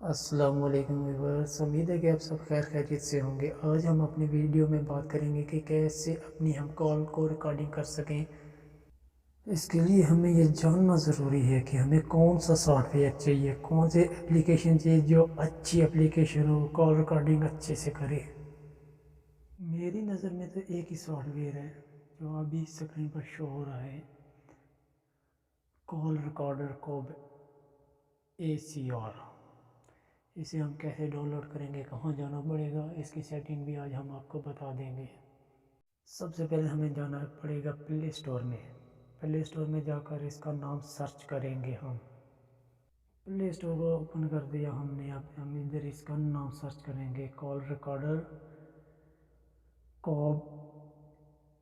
अस्सलाम वालेकुम व्यूअर्स, उम्मीद है कि आप सब खैर खैरियत से होंगे। आज हम अपनी वीडियो में बात करेंगे कि कैसे अपनी हम कॉल को रिकॉर्डिंग कर सकें। इसके लिए हमें ये जानना ज़रूरी है कि हमें कौन सा सॉफ्टवेयर चाहिए, कौन से एप्लीकेशन चाहिए जो अच्छी एप्लीकेशन हो, कॉल रिकॉर्डिंग अच्छे से करे। मेरी नज़र में तो एक ही सॉफ्टवेयर है जो अभी स्क्रीन पर शो हो रहा है, कॉल रिकॉर्डर कोब ACR। इसे हम कैसे डाउनलोड करेंगे, कहाँ जाना पड़ेगा, इसकी सेटिंग भी आज हम आपको बता देंगे। सबसे पहले हमें जाना पड़ेगा प्ले स्टोर में। प्ले स्टोर में जाकर इसका नाम सर्च करेंगे हम। प्ले स्टोर को ओपन कर दिया हमने। अब हम इधर इसका नाम सर्च करेंगे, कॉल रिकॉर्डर कॉब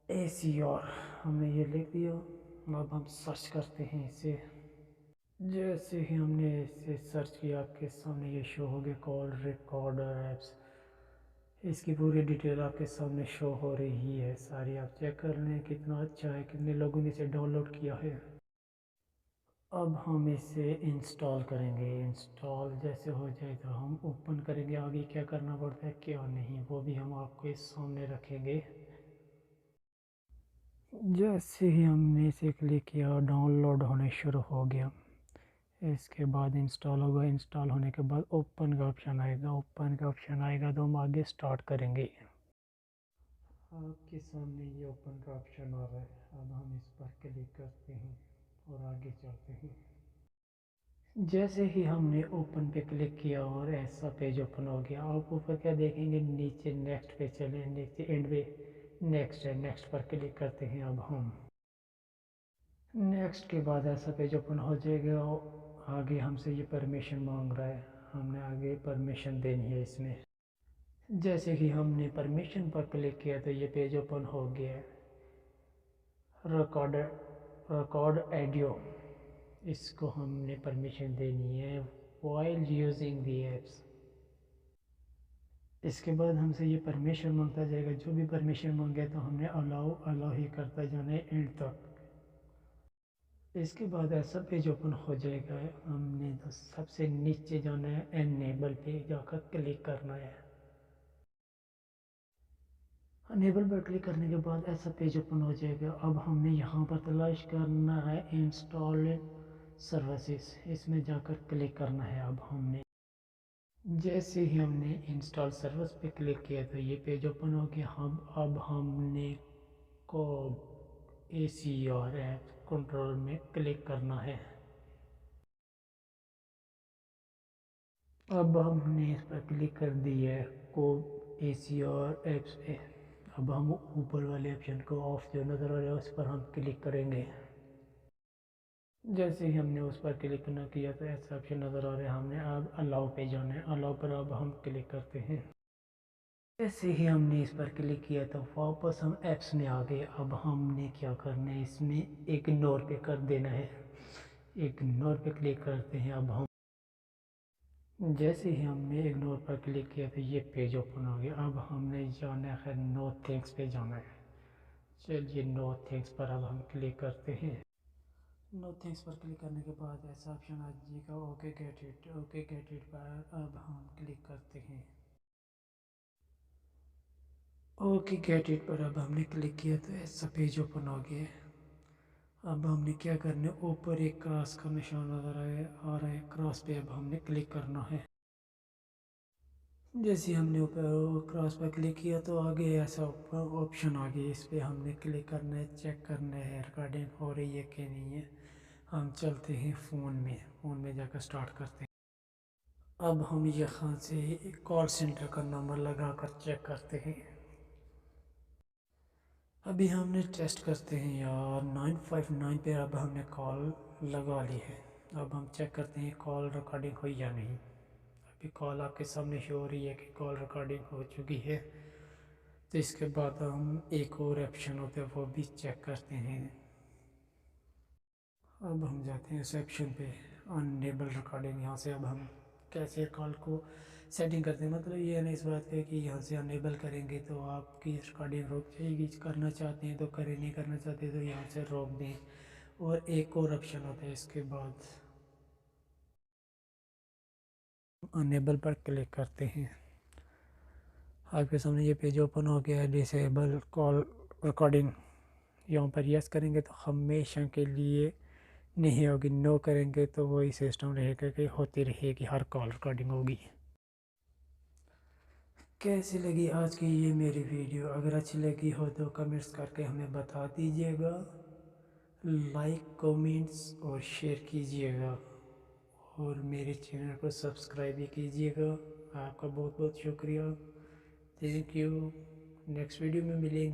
ACR। हमने ये लिख दिया। अब हम सर्च करते हैं इसे। जैसे ही हमने इसे सर्च किया, आपके सामने ये शो हो गया कॉल रिकॉर्डर एप्स। इसकी पूरी डिटेल आपके सामने शो हो रही है सारी। आप चेक कर लें कितना अच्छा है, कितने लोगों ने इसे डाउनलोड किया है। अब हम इसे इंस्टॉल करेंगे। इंस्टॉल जैसे हो जाए तो हम ओपन करेंगे। आगे क्या करना पड़ता है क्या नहीं, वो भी हम आपको इस सामने रखेंगे। जैसे ही हमने इसे क्लिक किया, डाउनलोड होने शुरू हो गया। इसके बाद इंस्टॉल होगा। इंस्टॉल होने के बाद ओपन का ऑप्शन आएगा। ओपन का ऑप्शन आएगा तो हम आगे स्टार्ट करेंगे। आपके सामने ये ओपन का ऑप्शन आ रहा है। अब हम इस पर क्लिक करते हैं और आगे चलते हैं। जैसे ही हमने ओपन पे क्लिक किया और ऐसा पेज ओपन हो गया, आप ऊपर क्या देखेंगे, नीचे नेक्स्ट पे चले, नीचे एंड पे नेक्स्ट है, नेक्स्ट पर क्लिक करते हैं। अब हम नेक्स्ट के बाद ऐसा पेज ओपन हो जाएगा और आगे हमसे ये परमिशन मांग रहा है। हमने आगे परमिशन देनी है इसमें। जैसे कि हमने परमिशन पर क्लिक किया तो ये पेज ओपन हो गया है। रिकॉर्ड ऑडियो, इसको हमने परमिशन देनी है वाइल यूजिंग दी एप्स। इसके बाद हमसे ये परमिशन मांगता जाएगा। जो भी परमिशन मांगे तो हमने अलाउ अलाउ ही करता जाना है एंड तक। इसके बाद ऐसा पेज ओपन हो जाएगा। हमने तो सबसे नीचे जाना है, एनेबल पे जाकर क्लिक करना है। अनेबल पर क्लिक करने के बाद ऐसा पेज ओपन हो जाएगा। अब हमने यहाँ पर तलाश करना है इंस्टॉल सर्विसेज, इसमें जाकर क्लिक करना है। अब हमने जैसे ही हमने इंस्टॉल सर्विस पे क्लिक किया तो ये पेज ओपन हो गया। हम अब हमने को ACR ऐप कंट्रोल में क्लिक करना है। अब हमने इस पर क्लिक कर दिया है को ACR ऐप्स पे। अब हम ऊपर वाले ऑप्शन को ऑफ जो नज़र आ रहा है उस पर हम क्लिक करेंगे। जैसे ही हमने उस पर क्लिक न किया तो ऐसा ऑप्शन नज़र आ रहा है। हमने अब अलाउ पे जाना है। अलाउ पर अब हम क्लिक करते हैं। जैसे ही हमने इस पर क्लिक किया तो वापस हम ऐप्स में आ गए। अब हमने क्या करना है, इसमें इग्नोर पे कर देना है। इग्नोर पे क्लिक करते हैं। अब हम जैसे ही हमने इग्नोर पर क्लिक किया तो ये पेज ओपन हो गया। अब हमने जाना है नो थैंक्स पे जाना है। चलिए नो थैंक्स पर अब हम क्लिक करते हैं। नो थैंक्स पर क्लिक करने के बाद ऐसा ऑप्शन आ जाएगा okay get it. Okay get it पर अब हम क्लिक करते हैं। ओके गेट इट पर अब हमने क्लिक किया तो ऐसा पेज ओपन हो गया। अब हमने क्या करना है, ऊपर एक क्रॉस का निशान नज़र आ रहा है, क्रॉस पे अब हमने क्लिक करना है। जैसे हमने ऊपर क्रॉस पर क्लिक किया तो आगे ऐसा ऑप्शन आ गया। इस पर हमने क्लिक करना है, चेक करना है रिकॉर्डिंग हो रही है कि नहीं है। हम चलते हैं फ़ोन में जाकर स्टार्ट करते हैं। अब हम यहाँ से कॉल सेंटर का नंबर लगा कर चेक करते हैं। अभी हमने टेस्ट करते हैं यार, 959 पे अब हमने कॉल लगा ली है। अब हम चेक करते हैं कॉल रिकॉर्डिंग हुई या नहीं। अभी कॉल आपके सामने शो हो रही है कि कॉल रिकॉर्डिंग हो चुकी है। तो इसके बाद हम एक और ऑप्शन होता है वो भी चेक करते हैं। अब हम जाते हैं सेक्शन पे अनएबल रिकॉर्डिंग। यहाँ से अब हम कैसे कॉल को सेटिंग करते हैं, मतलब ये नहीं इस बात पे कि यहाँ से अनएबल करेंगे तो आपकी रिकॉर्डिंग रुक जाएगी। करना चाहते हैं तो करें, नहीं करना चाहते तो यहाँ से रोक दें। और एक और ऑप्शन होता है इसके बाद, अनेबल पर क्लिक करते हैं। आपके सामने ये पेज ओपन हो गया है, डिसेबल कॉल रिकॉर्डिंग। यहाँ पर यस करेंगे तो हमेशा के लिए नहीं होगी, नो करेंगे तो वही सिस्टम रहेगा कि होती रहेगी, हर कॉल रिकॉर्डिंग होगी। कैसी लगी आज की ये मेरी वीडियो? अगर अच्छी लगी हो तो कमेंट्स करके हमें बता दीजिएगा, लाइक कमेंट्स और शेयर कीजिएगा, और मेरे चैनल को सब्सक्राइब भी कीजिएगा। आपका बहुत बहुत शुक्रिया। Thank you. नेक्स्ट वीडियो में मिलेंगे।